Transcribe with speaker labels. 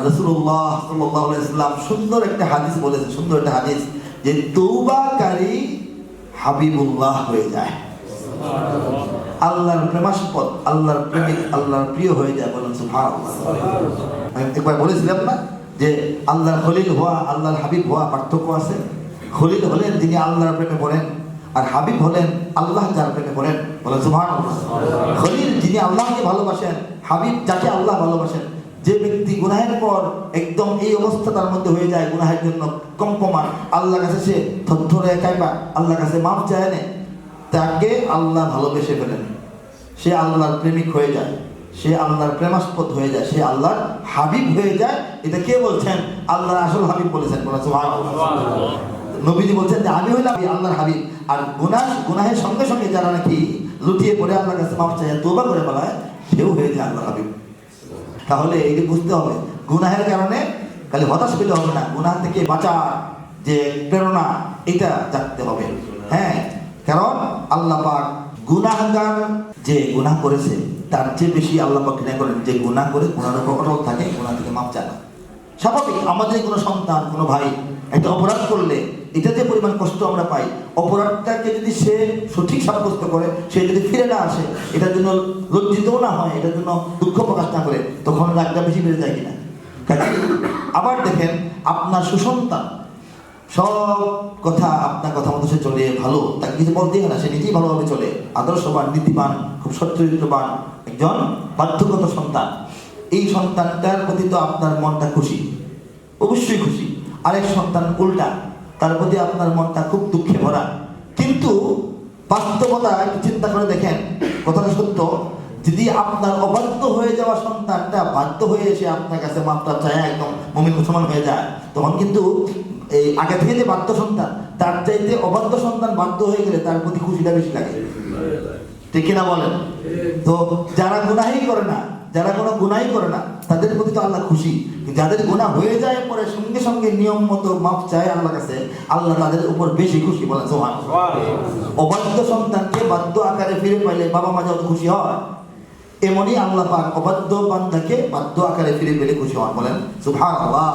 Speaker 1: রাসূলুল্লাহ সাল্লাল্লাহু আলাইহি ওয়াসাল্লাম সুন্দর একটা হাদিস বলেছে, সুন্দর একটা হাদিস, যে তওবাকারী হাবিবুল্লাহ হয়ে যায়, আল্লাহর প্রেমাস্পদ, আল্লাহর প্রেমিক, আল্লাহর প্রিয় হয়ে যায়। বলেন সুবহানাল্লাহ। আমি একবার বলেছিলাম না যে আল্লাহর খলিল হওয়া, আল্লাহর হাবিব হওয়া পার্থক্য আছে। খলিল হলেন যিনি আল্লাহর প্রেমে পড়েন, আর হাবিব হলেন আল্লাহ যার প্রেমে পড়েন। বলেন সুবহানাল্লাহ। খলিল যিনি আল্লাহকে ভালোবাসেন, হাবিব যাকে আল্লাহ ভালোবাসেন। যে ব্যক্তি গুনাহের পর একদম এই অবস্থা তার মধ্যে হয়ে যায়, গুনাহের জন্য কম্পমান, আল্লাহর কাছে সে থরথরে কাঁপা, আল্লাহর কাছে মাফ চায় না, তাকে আল্লাহ ভালোবেসে ফেলেন, সে আল্লাহর প্রেমিক হয়ে যায়, সে আল্লাহর প্রেমাস্পদ হয়ে যায়, সে আল্লাহর হাবিব হয়ে যায়। এটা কে বলছেন? আল্লাহর আসল হাবিব বলেছেন। বলেন সুবহানাল্লাহ। নবীজি বলছেন যে আমি হইলাম আল্লাহর হাবিব। আর গুনাহের সঙ্গে সঙ্গে যারা নাকি লুটিয়ে পড়ে আল্লাহর কাছে মাফ চায়, তওবা করে বলায়, সেও হয়ে যায় আল্লাহর হাবিব। তাহলে এইটা বুঝতে হবে, গুনাহের কারণে খালি হতাশ পেলে হবে না, গুনাহ থেকে বাঁচার যে প্রেরণা, এটা জানতে হবে। হ্যাঁ, কারণ আল্লাহ পাক গুনাহগার যে গুনাহ করেছে তার চেয়ে বেশি আল্লাহ পাক ঘৃণা করেন যে গুনাহ করে গুনার উপর অটল থাকে, গুনাহ থেকে মাপ চায় না। স্বাভাবিক, আমাদের কোনো সন্তান, কোনো ভাই একটা অপরাধ করলে এটা যে পরিমাণ কষ্ট আমরা পাই, অপরাধটাকে যদি সে সঠিক সাব্যস্ত করে, সে যদি ফিরে না আসে, এটার জন্য লজ্জিতও না হয়, এটার জন্য দুঃখ প্রকাশ না করে, তখন রাগটা বেশি বেড়ে যায় কিনা। আবার দেখেন, আপনার সুসন্তান সব কথা আপনার কথা মতো সে চলে, ভালো, তাকে কিছু বলতেই হয় না, সে নিজেই ভালোভাবে চলে, আদর্শবান, নীতিবান, খুব সচ্চরিত্রবান একজন বাধ্যগত সন্তান। এই সন্তানটার প্রতি তো আপনার মনটা খুশি, অবশ্যই খুশি। আরেক সন্তান উল্টা, তার প্রতি আপনার মনটা খুব দুঃখে ভরা। কিন্তু বাস্তবতা একটু চিন্তা করে দেখেন, কথাটা সত্য, যদি আপনার অবাধ্য হয়ে যাওয়া সন্তানটা বাধ্য হয়ে এসে আপনার কাছে মাপটা চায়, একদম মুমিন মুসলমান হয়ে যায়, তখন কিন্তু এই আগে থেকে যে বাধ্য সন্তান, তার চাইতে অবাধ্য সন্তান বাধ্য হয়ে গেলে তার প্রতি খুশিটা বেশি লাগে। ঠিক কিনা বলেন? তো যারা গুনাহই করে না, যারা কোনো গুনাহই করে না, তাদের প্রতি তো আল্লাহ খুশি। যাদের গুনাহ হয়ে যায় পরে সঙ্গে সঙ্গে নিয়ম মতো মাফ চায় আল্লাহর কাছে, আল্লাহ তাদের উপর বেশি খুশি। বলেন সুবহানাল্লাহ। অবাধ্য সন্তানকে বাধ্য আকারে ফিরে পাইলে বাবা মা যত খুশি হয়, এমনই আল্লাহ পাক অবাধ্য বান্দাকে বাধ্য আকারে ফিরে পেলে খুশি হন। বলেন সুবহানাল্লাহ।